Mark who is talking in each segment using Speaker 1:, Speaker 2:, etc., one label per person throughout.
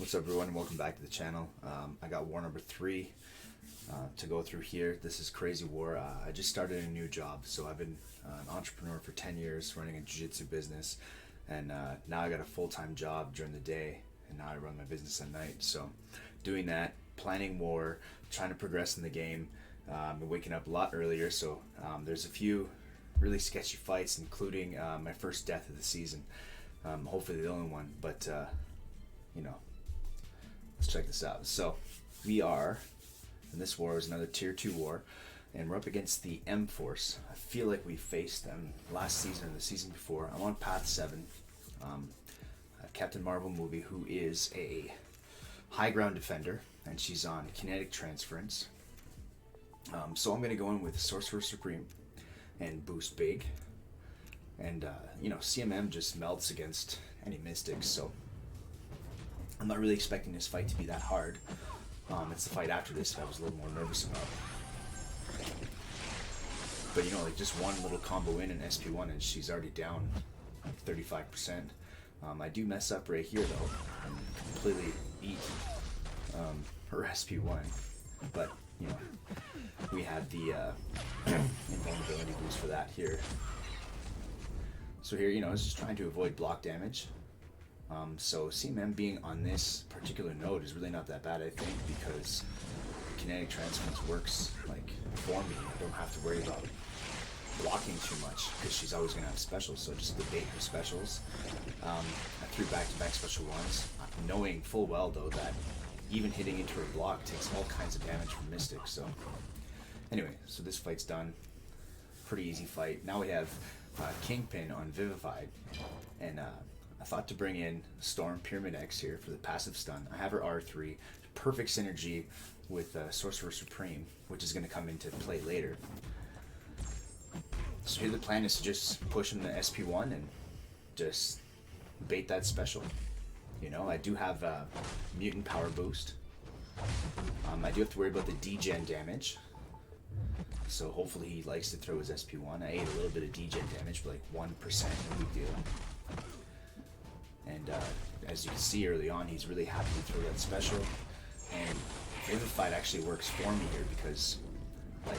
Speaker 1: What's up, everyone, and welcome back to the channel. I got war number 3 to go through here. This is crazy war. I just started a new job, so I've been an entrepreneur for 10 years running a jiu-jitsu business, and now I got a full-time job during the day, and now I run my business at night. So doing that, planning war, trying to progress in the game. Been waking up a lot earlier, so there's a few really sketchy fights, including my first death of the season. Hopefully the only one, but let's check this out. So we are, and this war is another tier 2 war, and we're up against the M Force. I feel like we faced them last season or the season before. I'm on path 7. Captain Marvel movie, who is a high ground defender, and she's on kinetic transference. So I'm going to go in with Sorcerer Supreme and boost big. And, CMM just melts against any mystics, so I'm not really expecting this fight to be that hard. It's the fight after this that I was a little more nervous about. But, just one little combo in SP1 and she's already down like 35%. I do mess up right here, though, and completely eat her SP1. But, we have the invulnerability boost for that here. So here, I was just trying to avoid block damage. So CMM being on this particular node is really not that bad, I think, because kinetic transference works like for me. I don't have to worry about blocking too much because she's always going to have specials, so just debate her specials. I threw back-to-back special ones, knowing full well, though, that even hitting into her block takes all kinds of damage from Mystic. So anyway, so this fight's done. Pretty easy fight. Now we have Kingpin on Vivified, and I thought to bring in Storm Pyramid X here for the passive stun. I have her R3, perfect synergy with Sorcerer Supreme, which is going to come into play later. So here the plan is to just push him to SP1 and just bait that special. I do have mutant power boost. I do have to worry about the degen damage. So hopefully he likes to throw his SP1. I ate a little bit of degen damage, but like 1%, no big deal. And as you can see early on, he's really happy to throw that special. And Vivified actually works for me here because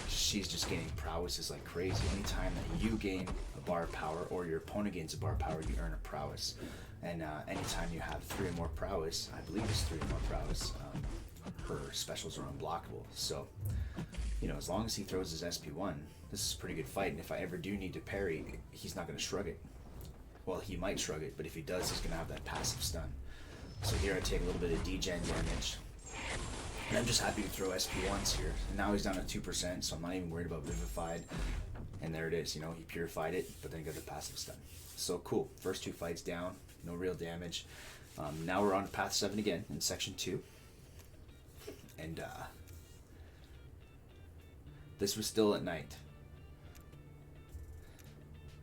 Speaker 1: she's just gaining prowesses like crazy. Anytime that you gain a bar of power or your opponent gains a bar of power, you earn a prowess. And anytime you have 3 or more prowess, I believe it's 3 or more prowess, her specials are unblockable. So, as long as he throws his SP1, this is a pretty good fight. And if I ever do need to parry, he's not going to shrug it. Well, he might shrug it, but if he does, he's going to have that passive stun. So here I take a little bit of degen damage. And I'm just happy to throw SP1s here. And now he's down to 2%, so I'm not even worried about Vivified. And there it is, he purified it, but then he got the passive stun. So cool, first 2 fights down, no real damage. Now we're on path 7 again in section 2. And this was still at night.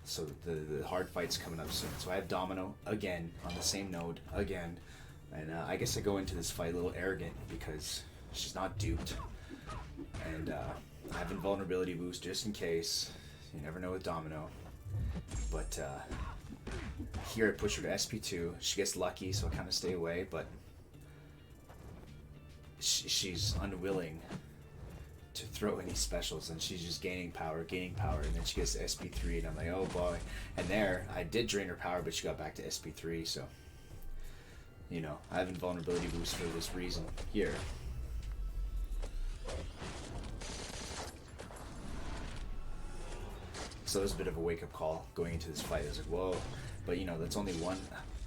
Speaker 1: So the hard fight's coming up soon. So I have Domino again on the same node again, and I guess I go into this fight a little arrogant because she's not duped, and I have invulnerability boost just in case. You never know with Domino, but here I push her to SP2. She gets lucky, so I kind of stay away, but she's unwilling to throw any specials, and she's just gaining power, and then she gets to SP3, and I'm like, oh boy. And there, I did drain her power, but she got back to SP3, so, I have invulnerability boost for this reason here. So it was a bit of a wake-up call going into this fight. I was like, whoa, but that's only one.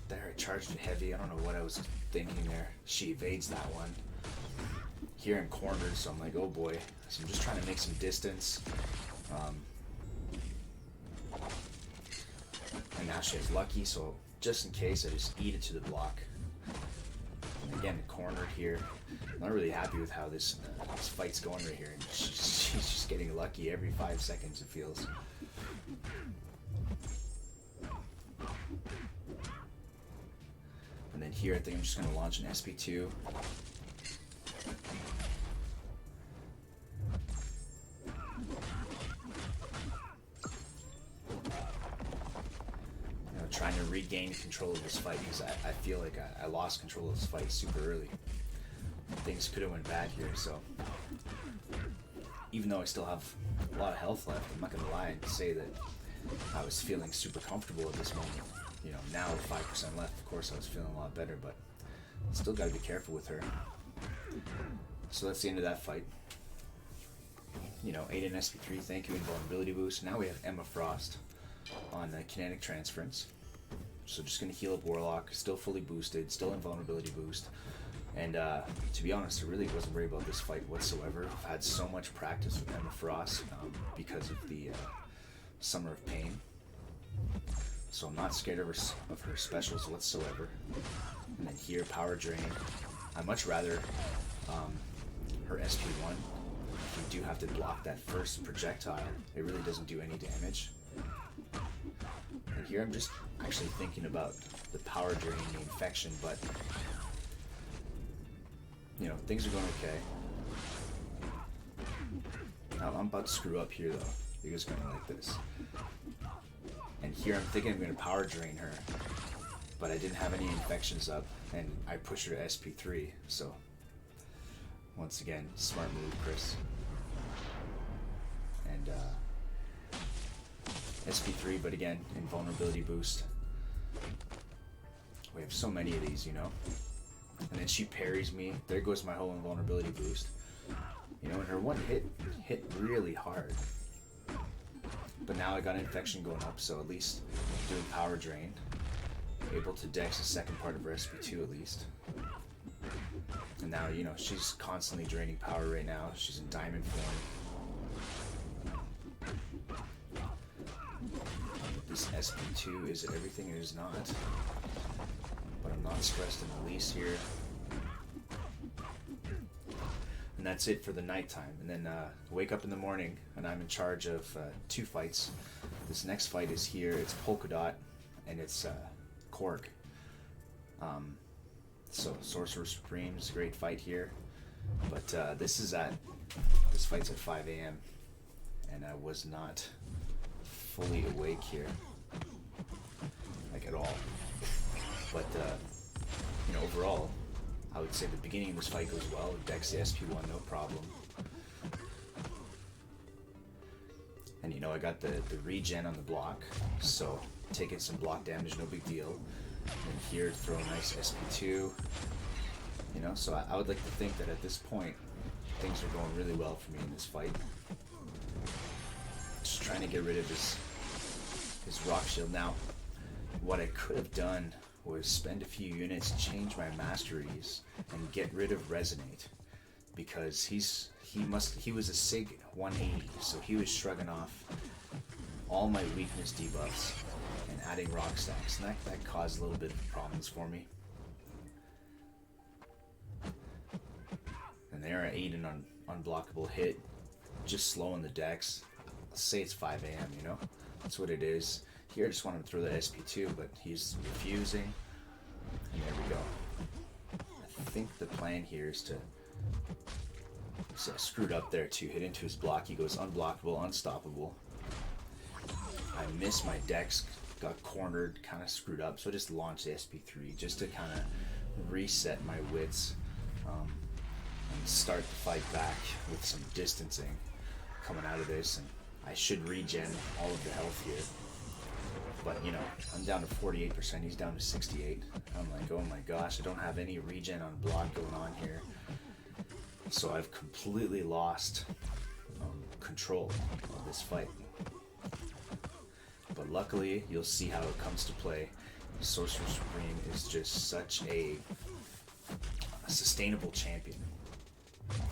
Speaker 1: There, I charged it heavy. I don't know what I was thinking there. She evades that one. Here I'm cornered, so I'm like, oh boy. So I'm just trying to make some distance. And now she has lucky, so just in case, I just eat it to the block. And again, cornered here. I'm not really happy with how this fight's going right here. And she's just getting lucky every 5 seconds, it feels. And then here, I think I'm just going to launch an SP2. Trying to regain control of this fight because I feel like I lost control of this fight super early. Things could have went bad here, so even though I still have a lot of health left, I'm not gonna lie and say that I was feeling super comfortable at this moment. You know, now with 5% left, of course I was feeling a lot better, but still gotta be careful with her. So that's the end of that fight. You know, Aiden SP3, thank you, invulnerability boost. Now we have Emma Frost on kinetic transference. So just gonna heal up Warlock, still fully boosted, still invulnerability boost. And to be honest, I really wasn't worried about this fight whatsoever. I've had so much practice with Emma Frost because of the Summer of Pain. So I'm not scared of her specials whatsoever. And then here, Power Drain. I much rather her SP1. If you do have to block that first projectile, it really doesn't do any damage. And here I'm just actually thinking about the Power Drain, the infection, but you know, things are going okay. Now, I'm about to screw up here though. Because it's going like this. And here I'm thinking I'm going to Power Drain her, but I didn't have any infections up, and I pushed her to SP3, so once again, smart move, Chris. And SP3, but again, invulnerability boost. We have so many of these, you know. And then she parries me. There goes my whole invulnerability boost. You know, and her one hit really hard. But now I got an infection going up, so at least doing Power Drain. Able to dex the second part of her SP2 at least. And now, you know, she's constantly draining power right now. She's in diamond form. This SP2, is it everything? It is not. But I'm not stressed in the least here. And that's it for the nighttime. And then wake up in the morning, and I'm in charge of 2 fights. This next fight is here. It's Polka Dot, and it's Korg. So Sorcerer Supreme's great fight here. But this fight's at 5 a.m. and I was not fully awake here, like at all. But you know, overall, I would say the beginning of this fight goes well. Dex the SP1, no problem. And you know, I got the regen on the block, so taking some block damage, no big deal. And here, throw a nice SP2. You know, so I would like to think that at this point, things are going really well for me in this fight. Just trying to get rid of his rock shield. Now, what I could have done was spend a few units, change my masteries, and get rid of Resonate, because he was a SIG 180, so he was shrugging off all my weakness debuffs and adding rock stacks, and that caused a little bit of problems for me. And there, Aiden on unblockable hit, just slowing the decks. Let's say it's 5 a.m., you know? That's what it is. Here I just want him to throw the SP2, but he's refusing. And there we go. I think the plan here is to... So I screwed up there too. Hit into his block. He goes unblockable, unstoppable. I missed my dex, got cornered, kind of screwed up. So I just launched the SP3 just to kind of reset my wits and start the fight back with some distancing coming out of this. And I should regen all of the health here. But, you know, I'm down to 48%, he's down to 68. I'm like, oh my gosh, I don't have any regen on block going on here. So I've completely lost control of this fight. But luckily, you'll see how it comes to play. Sorcerer Supreme is just such a sustainable champion.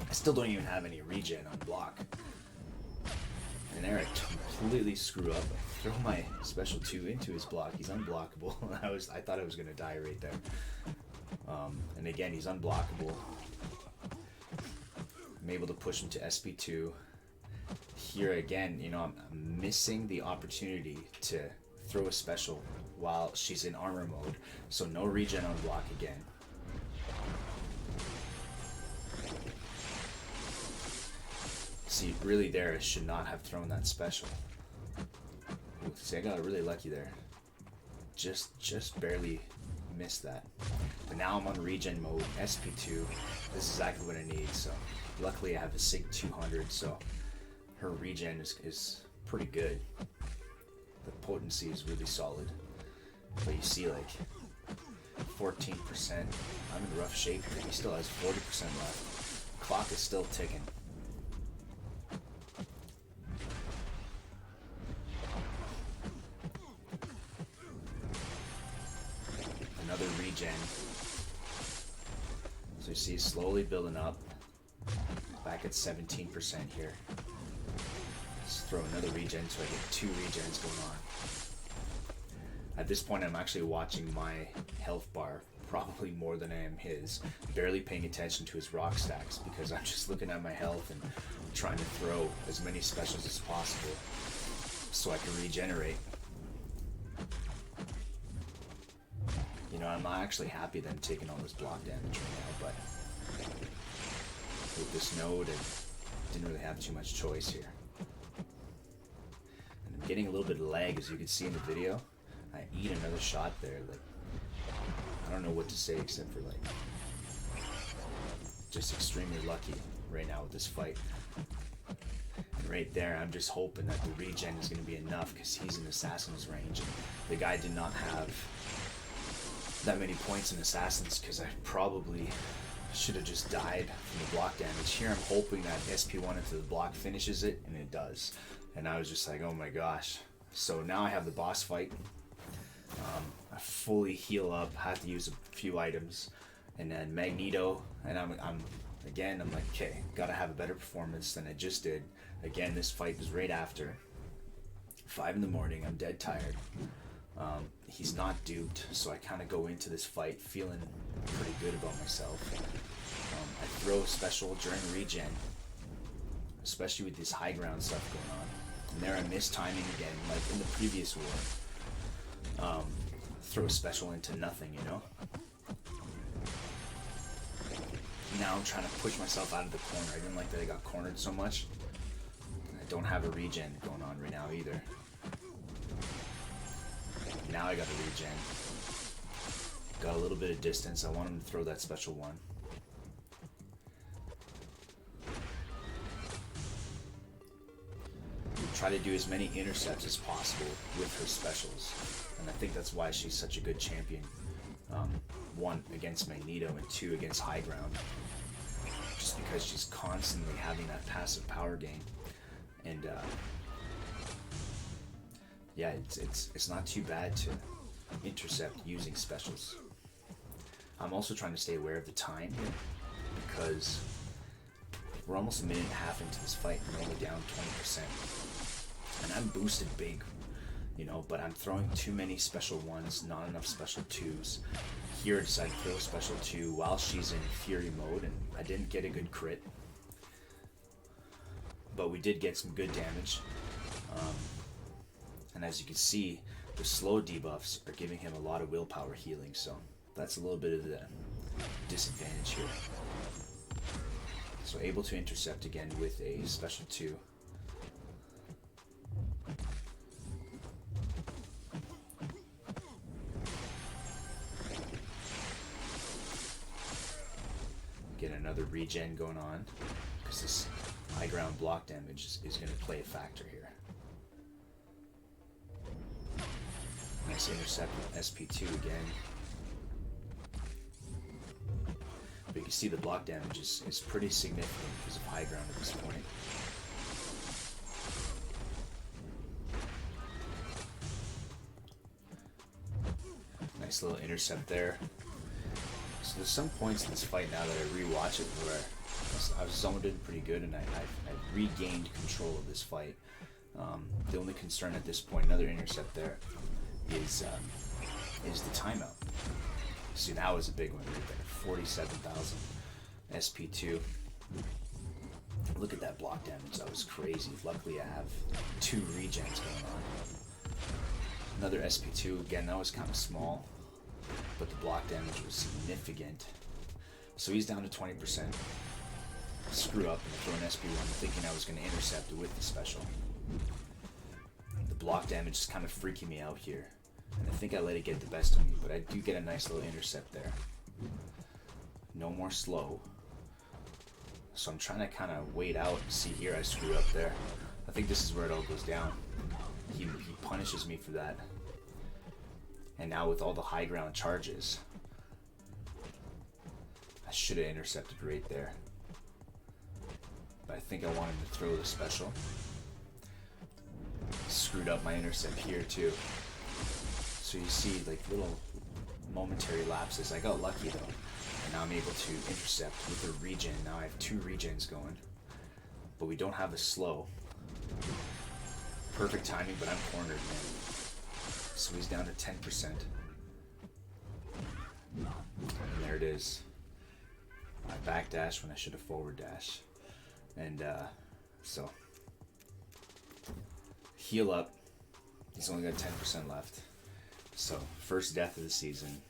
Speaker 1: I still don't even have any regen on block. And there I completely screw up. I throw my special 2 into his block. He's unblockable. I thought I was gonna die right there. And again, he's unblockable. I'm able to push him to SP2. Here again, you know, I'm missing the opportunity to throw a special while she's in armor mode. So no regen on block again. See, really there, I should not have thrown that special. Ooh, see, I got really lucky there. just barely missed that. But now I'm on regen mode, SP2. This is exactly what I need. So luckily I have a SIG 200, so her regen is pretty good. The potency is really solid. But you see, like, 14%. I'm in rough shape here. He still has 40% left. Clock is still ticking. Another regen. So you see, slowly building up. Back at 17% here. Let's throw another regen so I get 2 regens going on. At this point, I'm actually watching my health bar probably more than I am his. Barely paying attention to his rock stacks because I'm just looking at my health and trying to throw as many specials as possible so I can regenerate. You know, I'm not actually happy that I'm taking all this block damage right now, but with this node, I didn't really have too much choice here. And I'm getting a little bit of lag, as you can see in the video. I eat another shot there, like, I don't know what to say except for, like, just extremely lucky right now with this fight. And right there, I'm just hoping that the regen is going to be enough because he's in Assassin's range. And the guy did not have that many points in Assassins because I probably should have just died from the block damage. Here I'm hoping that SP1 into the block finishes it, and it does. And I was just like, oh my gosh. So now I have the boss fight. I fully heal up, have to use a few items, and then Magneto, and I'm like, okay, gotta have a better performance than I just did. Again, this fight was right after 5 in the morning. I'm dead tired. He's not duped, so I kind of go into this fight feeling pretty good about myself. I throw a special during regen, especially with this high ground stuff going on. And there I miss timing again, like in the previous war. Throw a special into nothing, you know? Now I'm trying to push myself out of the corner. I didn't like that I got cornered so much. I don't have a regen going on right now either. Now I got a regen. Got a little bit of distance. I want him to throw that special one. Try to do as many intercepts as possible with her specials. And I think that's why she's such a good champion. 1, against Magneto, and 2, against high ground. Just because she's constantly having that passive power gain. And yeah, it's not too bad to intercept using specials. I'm also trying to stay aware of the time here, because we're almost a minute and a half into this fight and we're only down 20%. And I'm boosted big, you know, but I'm throwing too many special 1s, not enough special 2s. Here I decided to throw a special 2 while she's in Fury mode, and I didn't get a good crit. But we did get some good damage. And as you can see, the slow debuffs are giving him a lot of willpower healing, so that's a little bit of the disadvantage here. So able to intercept again with a special 2. Get another regen going on, because this high ground block damage is going to play a factor here. Nice intercept with SP2 again. But you can see the block damage is pretty significant because of high ground at this point. Nice little intercept there. So there's some points in this fight now that I rewatch it where I was zoned in pretty good, and I regained control of this fight. The only concern at this point, another intercept there, is the timeout. See, that was a big one right there. 47,000 SP2. Look at that block damage. That was crazy. Luckily, I have 2 regens going on. Another SP2. Again, that was kind of small, but the block damage was significant. So he's down to 20%. Screw up and throw an SP1 thinking I was going to intercept it with the special. The block damage is kind of freaking me out here. And I think I let it get the best of me, but I do get a nice little intercept there. No more slow. So I'm trying to kind of wait out. See here, I screw up there. I think this is where it all goes down. He punishes me for that. And now with all the high ground charges, I should have intercepted right there. But I think I wanted to throw the special. Screwed up my intercept here too. So you see like little momentary lapses. I got lucky though. And now I'm able to intercept with a regen. Now I have 2 regens going. But we don't have a slow. Perfect timing, but I'm cornered, man. So he's down to 10%. And there it is. I backdash when I should have forward dash. And so heal up. He's only got 10% left. So first death of the season.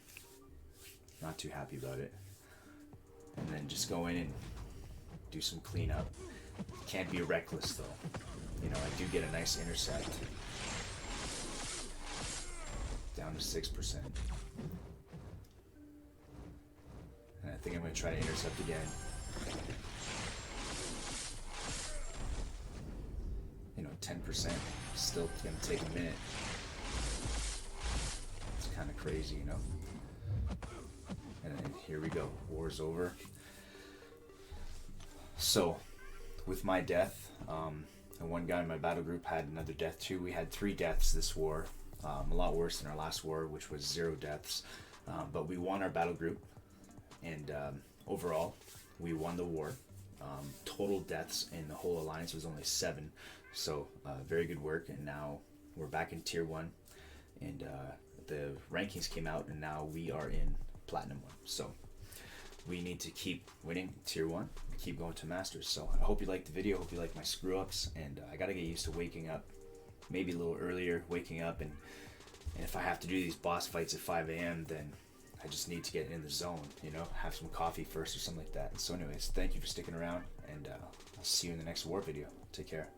Speaker 1: Not too happy about it. And then just go in and do some cleanup. Can't be reckless though. You know, I do get a nice intercept. Down to 6%. And I think I'm going to try to intercept again. You know, 10%. Still going to take a minute. It's kind of crazy, you know? And then here we go. War's over. So, with my death, and one guy in my battle group had another death too. We had 3 deaths this war. A lot worse than our last war, which was 0 deaths. But we won our battle group. And overall, we won the war. Total deaths in the whole alliance was only 7. So, very good work. And now we're back in tier 1. And the rankings came out, and now we are in platinum 1. So we need to keep winning tier 1 and keep going to masters. So I hope you liked the video. Hope you like my screw ups. And I got to get used to waking up maybe a little earlier, waking up. And if I have to do these boss fights at 5 a.m., then I just need to get in the zone, you know, have some coffee first or something like that. So anyways, thank you for sticking around, and I'll see you in the next war video. Take care.